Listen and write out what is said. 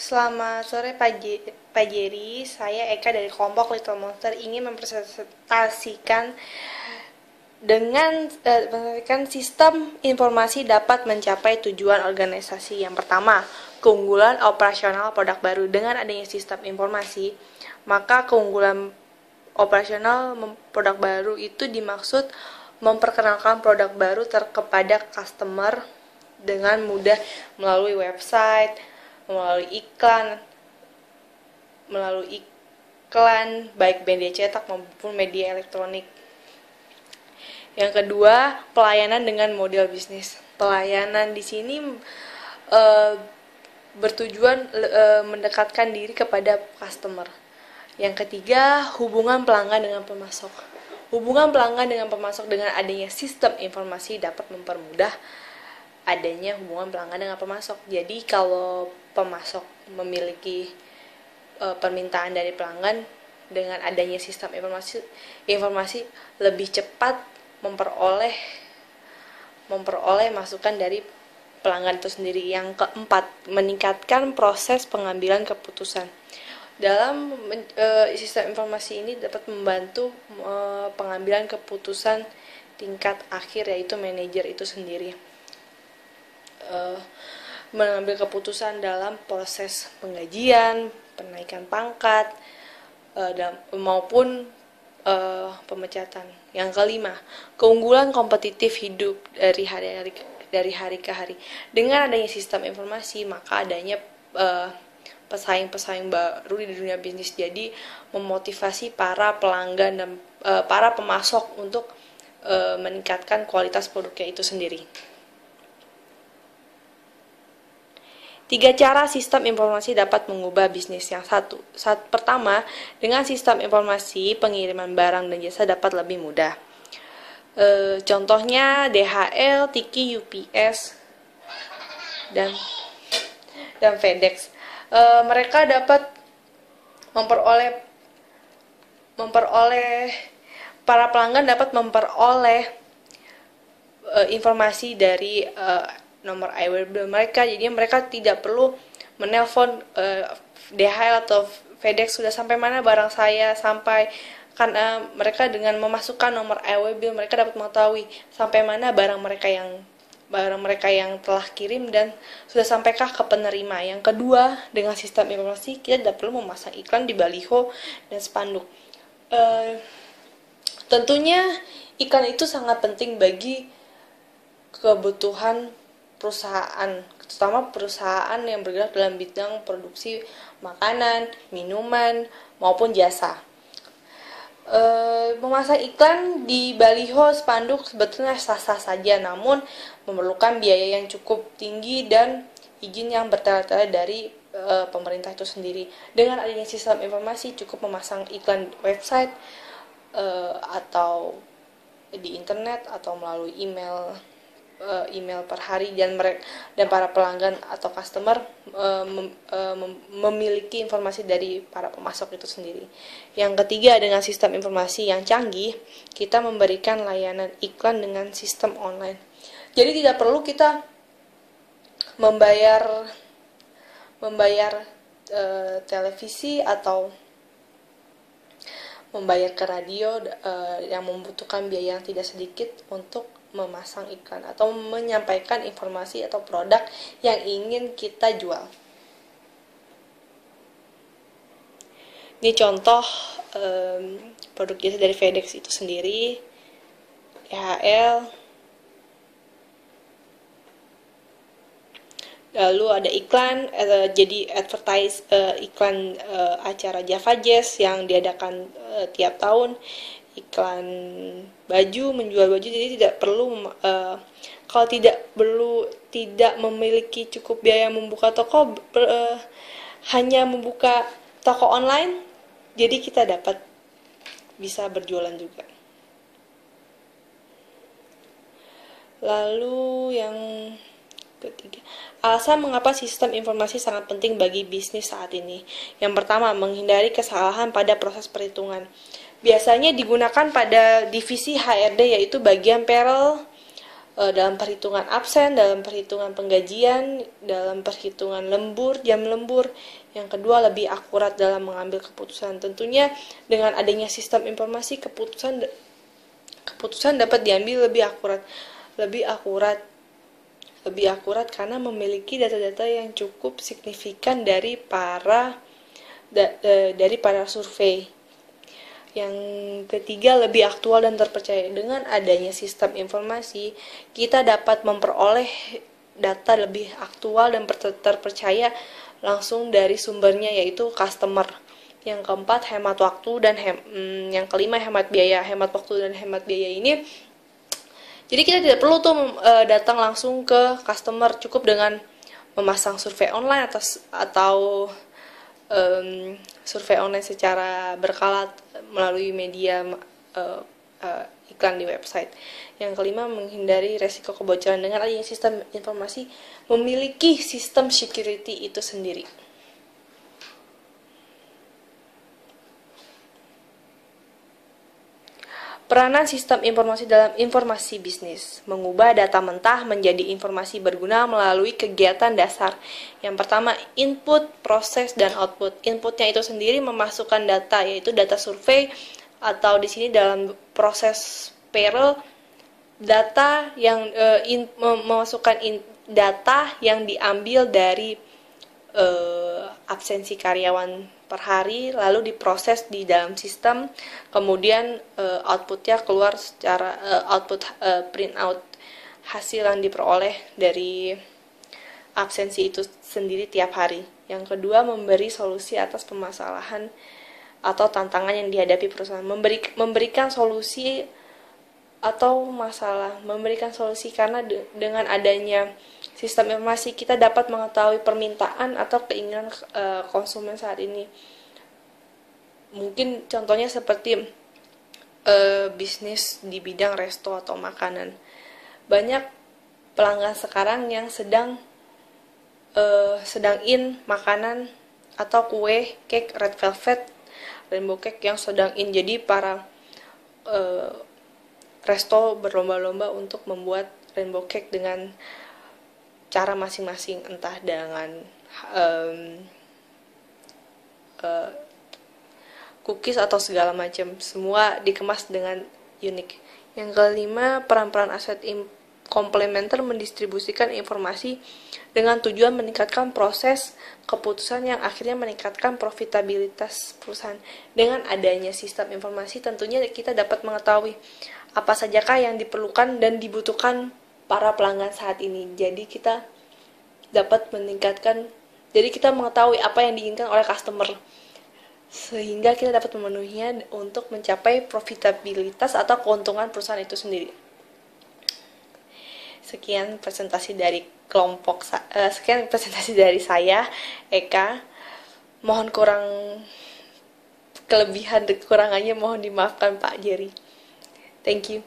Selamat sore Pak Jerry, saya Eka dari kelompok Little Monster ingin mempresentasikan sistem informasi dapat mencapai tujuan organisasi. Yang pertama, keunggulan operasional produk baru. Dengan adanya sistem informasi, maka keunggulan operasional produk baru itu dimaksud memperkenalkan produk baru kepada customer dengan mudah melalui website, melalui iklan baik media cetak maupun media elektronik. Yang kedua, pelayanan dengan model bisnis. Pelayanan di sini bertujuan mendekatkan diri kepada customer. Yang ketiga, hubungan pelanggan dengan pemasok. Hubungan pelanggan dengan pemasok dengan adanya sistem informasi dapat mempermudah adanya hubungan pelanggan dengan pemasok. Jadi kalau pemasok memiliki permintaan dari pelanggan, dengan adanya sistem informasi lebih cepat memperoleh masukan dari pelanggan itu sendiri. Yang keempat, meningkatkan proses pengambilan keputusan. Dalam sistem informasi ini dapat membantu pengambilan keputusan tingkat akhir, yaitu manajer itu sendiri. Mengambil keputusan dalam proses penggajian, penaikan pangkat, maupun pemecatan. Yang kelima, keunggulan kompetitif hidup dari hari ke hari. Dengan adanya sistem informasi, maka adanya pesaing-pesaing baru di dunia bisnis. Jadi memotivasi para pelanggan dan para pemasok untuk meningkatkan kualitas produknya itu sendiri. 3 cara sistem informasi dapat mengubah bisnis. Yang pertama, dengan sistem informasi, pengiriman barang dan jasa dapat lebih mudah. Contohnya DHL, Tiki, UPS, dan FedEx. Mereka dapat para pelanggan dapat memperoleh informasi dari nomor iWaybill mereka. Jadi mereka tidak perlu menelpon DHL atau FedEx sudah sampai mana barang saya, karena mereka dengan memasukkan nomor iWaybill mereka dapat mengetahui sampai mana barang mereka yang telah kirim dan sudah sampaikah ke penerima. Yang kedua, dengan sistem informasi kita tidak perlu memasang iklan di baliho dan spanduk. Tentunya iklan itu sangat penting bagi kebutuhan perusahaan, terutama perusahaan yang bergerak dalam bidang produksi makanan, minuman, maupun jasa. Memasang iklan di baliho, spanduk sebetulnya sah-sah saja, namun memerlukan biaya yang cukup tinggi dan izin yang bertele-tele dari pemerintah itu sendiri. Dengan adanya sistem informasi, cukup memasang iklan website atau di internet atau melalui email per hari, dan para pelanggan atau customer memiliki informasi dari para pemasok itu sendiri. Yang ketiga, dengan sistem informasi yang canggih, kita memberikan layanan iklan dengan sistem online. Jadi tidak perlu kita membayar televisi atau membayar ke radio yang membutuhkan biaya yang tidak sedikit untuk memasang iklan atau menyampaikan informasi atau produk yang ingin kita jual. Ini contoh produk jasa dari FedEx itu sendiri, DHL. Lalu ada iklan, jadi advertise iklan acara Java Jazz yang diadakan tiap tahun. Iklan baju, menjual baju. Jadi tidak perlu kalau tidak memiliki cukup biaya membuka toko, hanya membuka toko online, jadi kita bisa berjualan juga. Lalu yang ketiga, alasan mengapa sistem informasi sangat penting bagi bisnis saat ini. Yang pertama, menghindari kesalahan pada proses perhitungan. Biasanya digunakan pada divisi HRD, yaitu bagian payroll, dalam perhitungan absen, dalam perhitungan penggajian, dalam perhitungan lembur, jam lembur. Yang kedua, lebih akurat dalam mengambil keputusan. Tentunya dengan adanya sistem informasi, keputusan dapat diambil lebih akurat karena memiliki data-data yang cukup signifikan dari para survei. Yang ketiga, lebih aktual dan terpercaya. Dengan adanya sistem informasi, kita dapat memperoleh data lebih aktual dan terpercaya langsung dari sumbernya, yaitu customer. Yang keempat, hemat waktu dan yang kelima, hemat biaya. Hemat waktu dan hemat biaya ini, jadi kita tidak perlu tuh datang langsung ke customer, cukup dengan memasang survei online atau survei online secara berkala melalui media iklan di website. Yang kelima, menghindari resiko kebocoran. Dengan adanya sistem informasi, memiliki sistem security itu sendiri. Peranan sistem informasi dalam informasi bisnis, mengubah data mentah menjadi informasi berguna melalui kegiatan dasar. Yang pertama, input, proses, dan output. Inputnya itu sendiri memasukkan data, yaitu data survei, atau di sini dalam proses payroll, data yang memasukkan data yang diambil dari absensi karyawan per hari, lalu diproses di dalam sistem, kemudian outputnya keluar secara output print out hasil yang diperoleh dari absensi itu sendiri tiap hari. Yang kedua, memberi solusi atas permasalahan atau tantangan yang dihadapi perusahaan. Memberikan solusi atau masalah, memberikan solusi karena dengan adanya sistem informasi kita dapat mengetahui permintaan atau keinginan konsumen saat ini. Mungkin contohnya seperti bisnis di bidang resto atau makanan. Banyak pelanggan sekarang yang sedang in makanan atau kue, cake, red velvet, rainbow cake yang sedang in. Jadi para resto berlomba-lomba untuk membuat rainbow cake dengan cara masing-masing, entah dengan cookies atau segala macam, semua dikemas dengan unik. Yang kelima, peran-peran aset komplementer mendistribusikan informasi dengan tujuan meningkatkan proses keputusan yang akhirnya meningkatkan profitabilitas perusahaan. Dengan adanya sistem informasi, tentunya kita dapat mengetahui apa sajakah yang diperlukan dan dibutuhkan para pelanggan saat ini. Jadi kita dapat jadi kita mengetahui apa yang diinginkan oleh customer, sehingga kita dapat memenuhinya untuk mencapai profitabilitas atau keuntungan perusahaan itu sendiri. Sekian presentasi dari saya, Eka. Mohon kelebihan dan kekurangannya mohon dimaafkan Pak Jerry. Thank you.